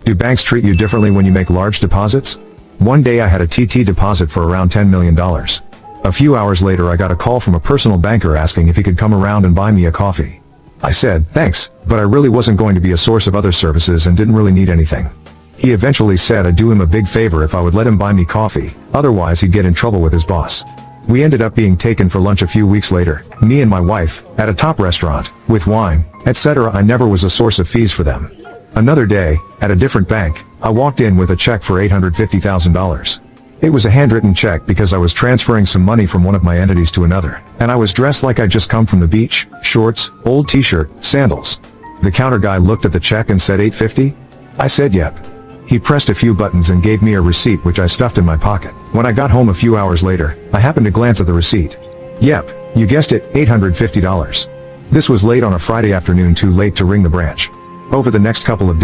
Do banks treat you differently when you make large deposits? One day I had a TT deposit for around $10 million. A few hours later I got a call from a personal banker asking if he could come around and buy me a coffee. I said, thanks, but I really wasn't going to be a source of other services and didn't really need anything. He eventually said I'd do him a big favor if I would let him buy me coffee, otherwise he'd get in trouble with his boss. We ended up being taken for lunch a few weeks later, me and my wife, at a top restaurant, with wine, etc. I never was a source of fees for them. Another day, at a different bank, I walked in with a check for $850,000. It was a handwritten check because I was transferring some money from one of my entities to another, and I was dressed like I'd just come from the beach, shorts, old t-shirt, sandals. The counter guy looked at the check and said $850? I said yep. He pressed a few buttons and gave me a receipt which I stuffed in my pocket. When I got home a few hours later, I happened to glance at the receipt. Yep, you guessed it, $850. This was late on a Friday afternoon, too late to ring the branch. Over the next couple of days,